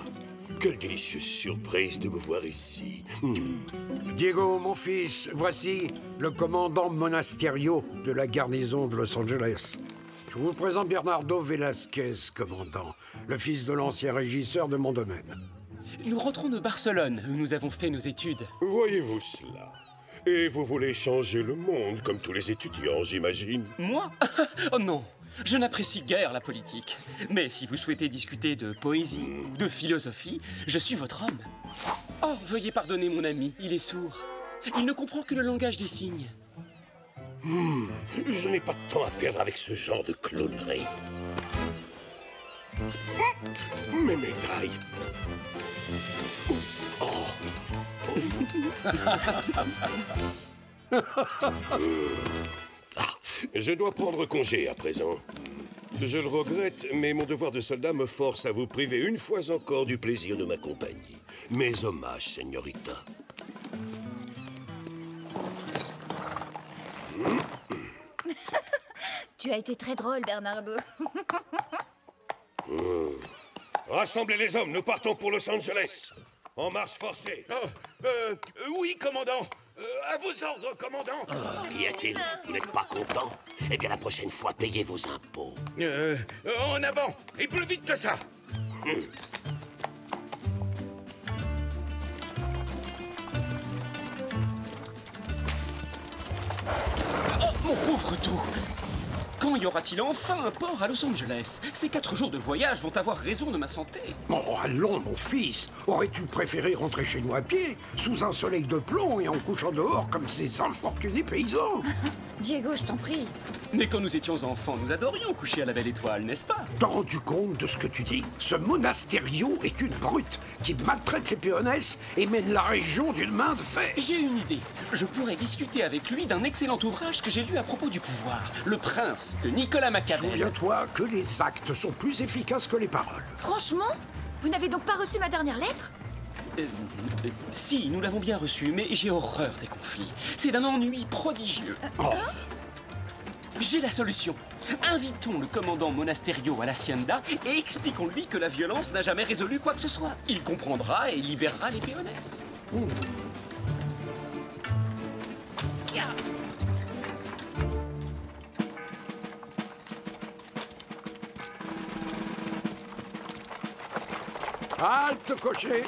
quelle délicieuse surprise de me voir ici. Diego, mon fils, voici le commandant Monasterio de la garnison de Los Angeles. Je vous présente Bernardo Velasquez, commandant, le fils de l'ancien régisseur de mon domaine. Nous rentrons de Barcelone, où nous avons fait nos études. Voyez-vous cela? Et vous voulez changer le monde, comme tous les étudiants, j'imagine? Moi? Oh non, je n'apprécie guère la politique. Mais si vous souhaitez discuter de poésie ou de philosophie, je suis votre homme. Oh, veuillez pardonner mon ami, il est sourd. Il ne comprend que le langage des signes. Je n'ai pas de temps à perdre avec ce genre de clownerie. Mes médailles. Je dois prendre congé à présent. Je le regrette, mais mon devoir de soldat me force à vous priver une fois encore du plaisir de ma compagnie. Mes hommages, señorita. Tu as été très drôle, Bernardo. Rassemblez les hommes, nous partons pour Los Angeles. En marche forcée. Oui, commandant. À vos ordres, commandant. Qu'y a-t-il? Vous n'êtes pas content? Eh bien, la prochaine fois, payez vos impôts. En avant, et plus vite que ça. Oh, mon pauvre tout! Quand y aura-t-il enfin un port à Los Angeles? Ces 4 jours de voyage vont avoir raison de ma santé. Oh, allons, mon fils. Aurais-tu préféré rentrer chez nous à pied, sous un soleil de plomb et en couchant dehors comme ces infortunés paysans? Diego, je t'en prie. Mais quand nous étions enfants, nous adorions coucher à la belle étoile, n'est-ce pas? T'as rendu compte de ce que tu dis? Ce Monasterio est une brute qui maltraite les péonesses et mène la région d'une main de fer. J'ai une idée. Je pourrais discuter avec lui d'un excellent ouvrage que j'ai lu à propos du pouvoir. Le Prince de Nicolas Machiavel. Souviens-toi que les actes sont plus efficaces que les paroles. Franchement? Vous n'avez donc pas reçu ma dernière lettre? Si, nous l'avons bien reçu, mais j'ai horreur des conflits. C'est d'un ennui prodigieux. J'ai la solution. Invitons le commandant Monasterio à l'Hacienda et expliquons-lui que la violence n'a jamais résolu quoi que ce soit. Il comprendra et libérera les péonesses. Halte, cocher!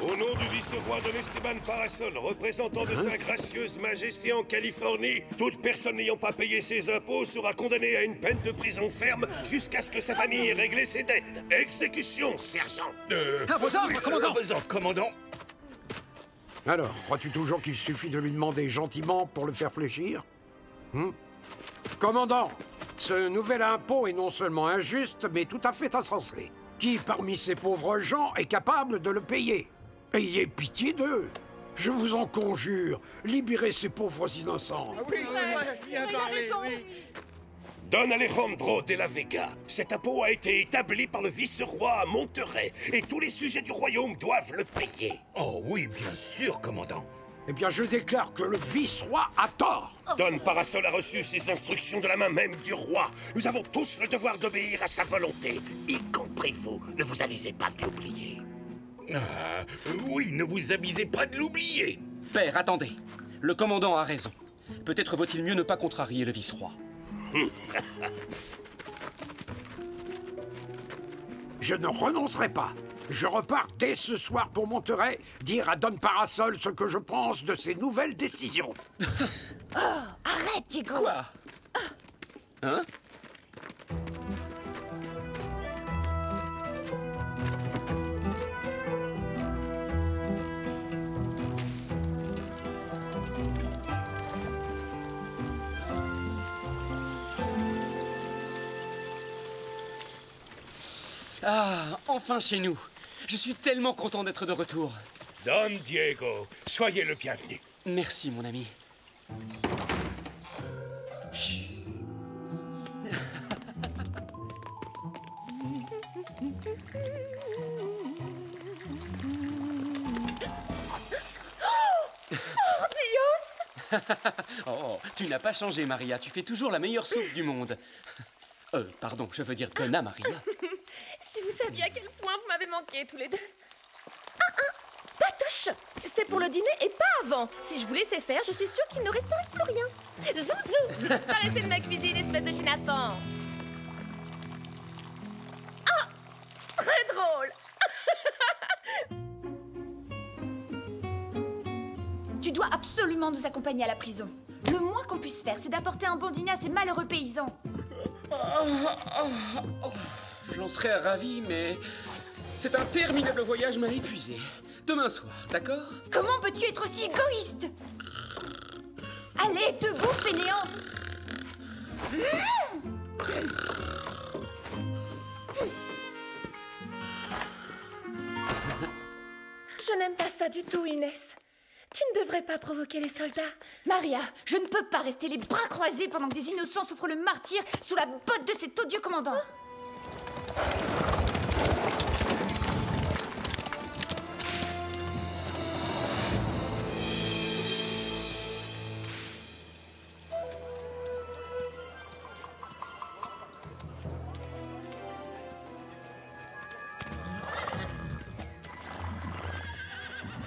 Au nom du vice-roi Don Esteban Parasol, représentant de sa gracieuse majesté en Californie, toute personne n'ayant pas payé ses impôts sera condamnée à une peine de prison ferme jusqu'à ce que sa famille ait réglé ses dettes. Exécution, sergent. À vos ordres, commandant. À vos ordres, commandant. Alors, crois-tu toujours qu'il suffit de lui demander gentiment pour le faire fléchir? Commandant, ce nouvel impôt est non seulement injuste, mais tout à fait insensé. Qui parmi ces pauvres gens est capable de le payer? Ayez pitié d'eux. Je vous en conjure, libérez ces pauvres innocents. Oui, bien parlé, oui. Don Alejandro de la Vega, cet impôt a été établi par le vice-roi à Monterrey, et tous les sujets du royaume doivent le payer. Oh oui, bien sûr, commandant. Eh bien, je déclare que le vice-roi a tort. Don Parasol a reçu ses instructions de la main même du roi. Nous avons tous le devoir d'obéir à sa volonté, y compris vous. Ne vous avisez pas de l'oublier. Ah, oui, ne vous avisez pas de l'oublier. Père, attendez. Le commandant a raison. Peut-être vaut-il mieux ne pas contrarier le vice-roi. Je ne renoncerai pas. Je repars dès ce soir pour Monterrey, dire à Don Parasol ce que je pense de ses nouvelles décisions. Arrête, Diego. Quoi? Hein? Ah, enfin chez nous. Je suis tellement content d'être de retour. Don Diego, soyez le bienvenu. Merci, mon ami. Oh, tu n'as pas changé, Maria. Tu fais toujours la meilleure soupe du monde. Pardon, je veux dire Donna Maria. Si vous saviez à quel point vous m'avez manqué tous les deux. Patouche! C'est pour le dîner et pas avant. Si je vous laissais faire, je suis sûre qu'il ne resterait plus rien. Zouzou! Disparaissez de ma cuisine, espèce de chénapan! Ah! Très drôle! Tu dois absolument nous accompagner à la prison. Le moins qu'on puisse faire, c'est d'apporter un bon dîner à ces malheureux paysans. J'en serais ravi, mais cet interminable voyage m'a épuisé. Demain soir, d'accord? Comment peux-tu être aussi égoïste? Allez, debout, fainéant! Je n'aime pas ça du tout, Inès. Tu ne devrais pas provoquer les soldats. Maria, je ne peux pas rester les bras croisés pendant que des innocents souffrent le martyre sous la botte de cet odieux commandant.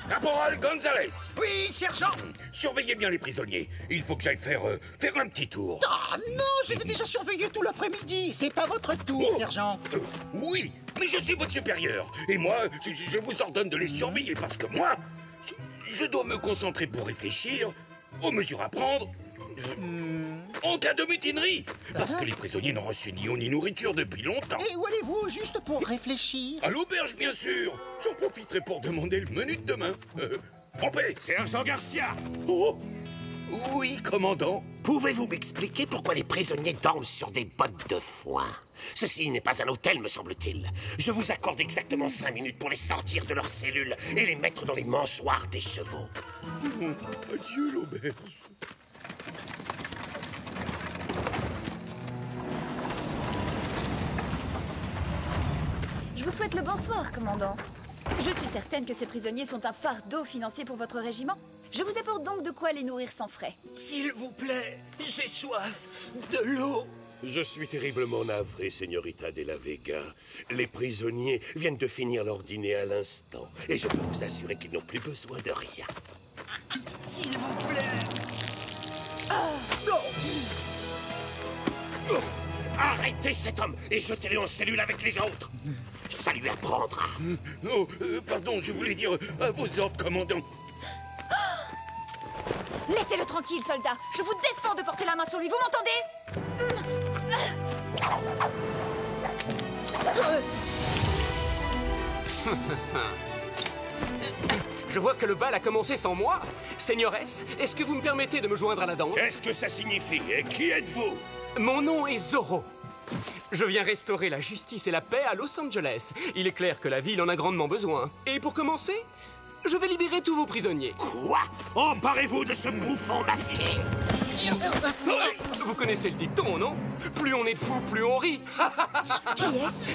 Caporal Gonzalez! Oui, sergent! Surveillez bien les prisonniers. Il faut que j'aille faire un petit tour. Ah non, je les ai déjà surveillés tout l'après-midi. C'est à votre tour, sergent. Oui, mais je suis votre supérieur. Et moi, je vous ordonne de les surveiller parce que moi, je dois me concentrer pour réfléchir aux mesures à prendre en cas de mutinerie. Parce que les prisonniers n'ont reçu ni eau ni nourriture depuis longtemps. Et où allez-vous juste pour réfléchir? À l'auberge, bien sûr. J'en profiterai pour demander le menu de demain. En paix. Sergent Garcia! Oh! Oui, commandant. Pouvez-vous m'expliquer pourquoi les prisonniers dorment sur des bottes de foin? Ceci n'est pas un hôtel, me semble-t-il. Je vous accorde exactement 5 minutes pour les sortir de leurs cellules et les mettre dans les mangeoires des chevaux. Adieu, l'auberge. Je vous souhaite le bonsoir, commandant. Je suis certaine que ces prisonniers sont un fardeau financé pour votre régiment. Je vous apporte donc de quoi les nourrir sans frais. S'il vous plaît, j'ai soif. De l'eau. Je suis terriblement navré, Señorita de la Vega. Les prisonniers viennent de finir leur dîner à l'instant. Et je peux vous assurer qu'ils n'ont plus besoin de rien. S'il vous plaît. Arrêtez cet homme et jetez-le en cellule avec les autres. Ça lui apprendra. Oh, pardon, je voulais dire à vos ordres, commandant. Laissez-le tranquille, soldat. Je vous défends de porter la main sur lui, vous m'entendez? Je vois que le bal a commencé sans moi. Seigneuresse, est-ce que vous me permettez de me joindre à la danse? Qu'est-ce que ça signifie? Et qui êtes-vous? Mon nom est Zorro. Je viens restaurer la justice et la paix à Los Angeles. Il est clair que la ville en a grandement besoin. Et pour commencer, je vais libérer tous vos prisonniers. Quoi? Emparez-vous de ce bouffon masqué! Vous connaissez le dicton, non? Plus on est de fous, plus on rit. Qui est-ce?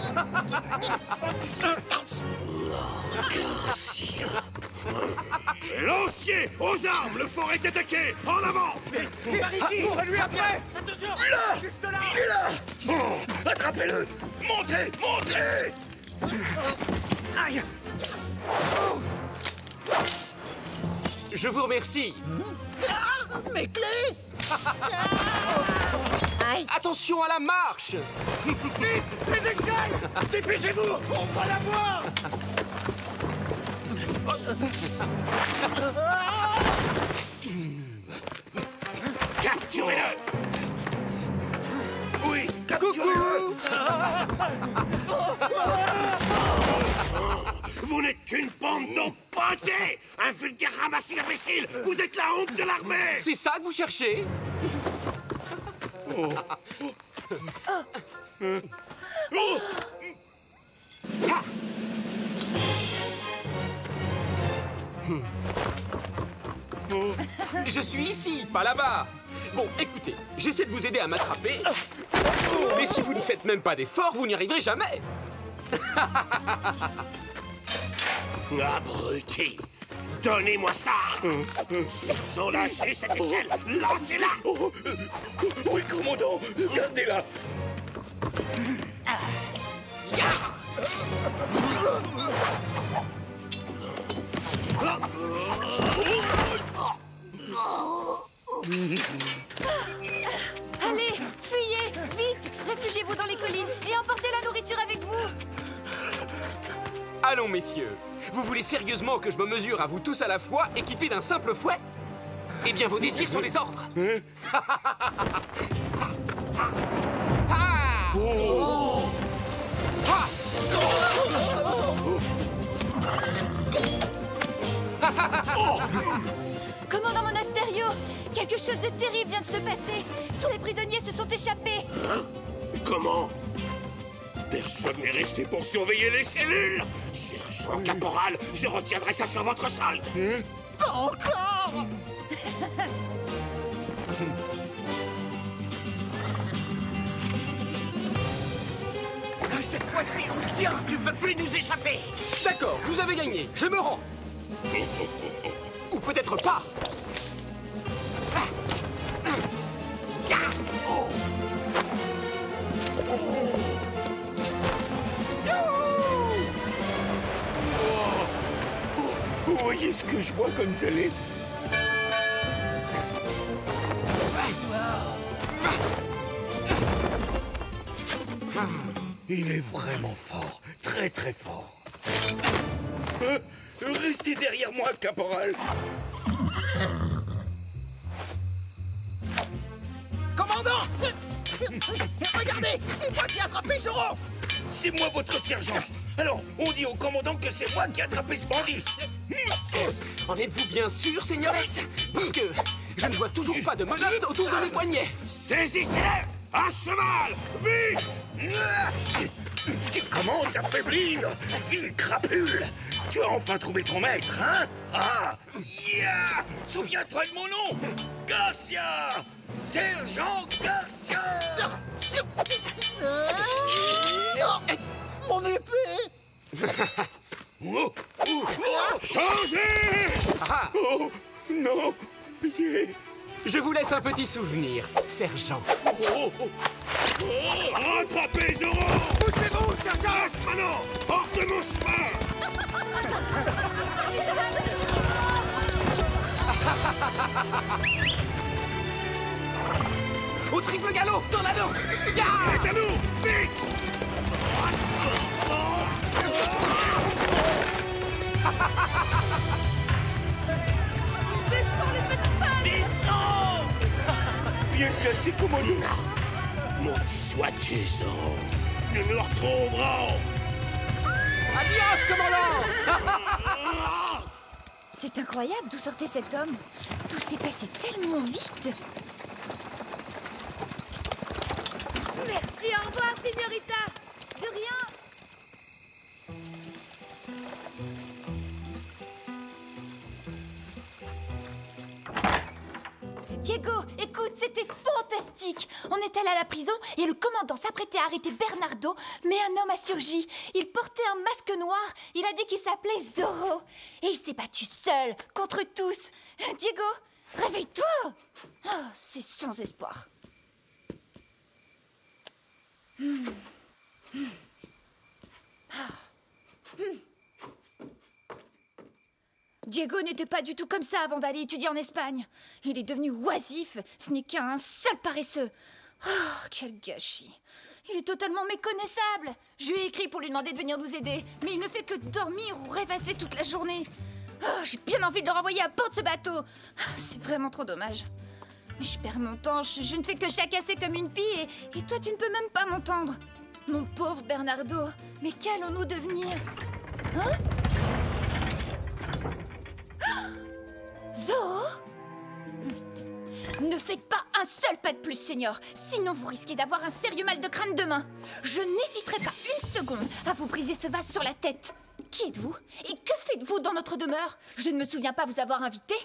Lancier, aux armes, le fort est attaqué. En avant. Par ici. Courez-lui après. Attention. Il est là. Juste là. Il est là. Oh, attrapez-le. Montez, montez. Aïe. Je vous remercie. Mes clés. Attention à la marche. Vite, les échelles. Dépêchez-vous, on va la voir. Capturez-le. Oui, capturez-le. Vous n'êtes qu'une bande d'empruntés. Un vulgaire ramassis d'imbéciles. Vous êtes la honte de l'armée. C'est ça que vous cherchez? Oh. Ah. Je suis ici, pas là-bas. Bon, écoutez, j'essaie de vous aider à m'attraper. Mais si vous ne faites même pas d'efforts, vous n'y arriverez jamais. Abruti. Donnez-moi ça. Sergent, lâchez cette échelle. Lancez-la. Oui, commandant. Gardez-la. Allez, fuyez, vite. Réfugiez-vous dans les collines et emportez la nourriture avec vous. Allons, messieurs. Vous voulez sérieusement que je me mesure à vous tous à la fois, équipés d'un simple fouet? Eh bien, vos désirs sont des ordres. Commandant Monasterio, quelque chose de terrible vient de se passer. Tous les prisonniers se sont échappés. Hein? Comment? Personne n'est resté pour surveiller les cellules. Sergent Caporal, je retiendrai ça sur votre solde. Pas encore. Cette fois-ci, on tient. Tu peux plus nous échapper. D'accord, vous avez gagné. Je me rends. Ou peut-être pas. Vous voyez ce que je vois, Gonzalez? Il est vraiment fort, très très fort. Restez derrière moi, caporal. Commandant! Regardez, c'est moi qui ai attrapé Zoro! C'est moi votre sergent. Alors, on dit au commandant que c'est moi qui ai attrapé ce bandit. En êtes-vous bien sûr, seigneuresse? Parce que je ne vois toujours pas de menottes autour de mes poignets. Saisissez-les! À cheval! Vite! Tu commences à faiblir, ville crapule. Tu as enfin trouvé ton maître, hein? Ah! Yeah! Souviens-toi de mon nom! Garcia! Sergent Garcia! Non! Mon épée! Changez! Oh, non! Pitié! Je vous laisse un petit souvenir, sergent. Rattrapez Zoro! Poussez-vous, sergent! Asmano! Hors de mon chemin! Au triple galop, tornado! Il est à nous! Vite! Bien cassé, commandant! Maudit sois-tu, Zoro! Nous nous retrouverons! Adios, commandant! C'est incroyable d'où sortait cet homme. Tout s'est passé tellement vite. Merci, au revoir, signorita. De rien. Diego, écoute, dramatique. On est allé à la prison et le commandant s'apprêtait à arrêter Bernardo, mais un homme a surgi. Il portait un masque noir. Il a dit qu'il s'appelait Zorro. Et il s'est battu seul, contre tous. Diego, réveille-toi! Oh, c'est sans espoir. Diego n'était pas du tout comme ça avant d'aller étudier en Espagne. Il est devenu oisif, ce n'est qu'un sale paresseux. Oh, quel gâchis. Il est totalement méconnaissable. Je lui ai écrit pour lui demander de venir nous aider, mais il ne fait que dormir ou rêvasser toute la journée. Oh, j'ai bien envie de le renvoyer à bord de ce bateau. C'est vraiment trop dommage. Mais je perds mon temps, je ne fais que chacasser comme une pie et toi tu ne peux même pas m'entendre. Mon pauvre Bernardo, mais qu'allons-nous devenir? Hein? Zorro? Ne faites pas un seul pas de plus, Seigneur. Sinon vous risquez d'avoir un sérieux mal de crâne demain. Je n'hésiterai pas une seconde à vous briser ce vase sur la tête. Qui êtes-vous? Et que faites-vous dans notre demeure? Je ne me souviens pas vous avoir invité.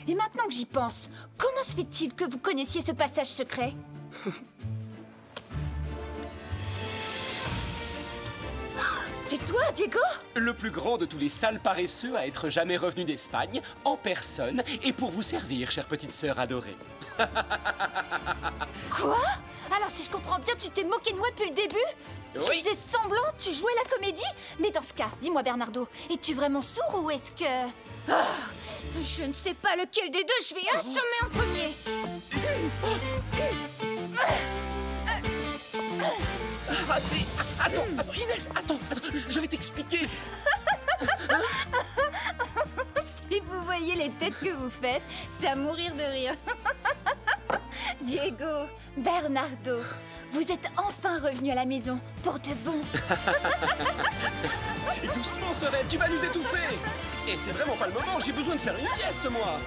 Et maintenant que j'y pense, comment se fait-il que vous connaissiez ce passage secret? C'est toi, Diego? Le plus grand de tous les sales paresseux à être jamais revenu d'Espagne, en personne, et pour vous servir, chère petite sœur adorée. Quoi? Alors si je comprends bien, tu t'es moqué de moi depuis le début? Oui. Tu faisais semblant, tu jouais la comédie? Mais dans ce cas, dis-moi Bernardo, es-tu vraiment sourd ou est-ce que... Oh, je ne sais pas lequel des deux je vais assommer en premier. Attends, Inès, attends, je vais t'expliquer. Si vous voyez les têtes que vous faites, c'est à mourir de rire. Diego, Bernardo, vous êtes enfin revenus à la maison, pour de bon. Et doucement, Sorette, tu vas nous étouffer. Et c'est vraiment pas le moment, j'ai besoin de faire une sieste, moi.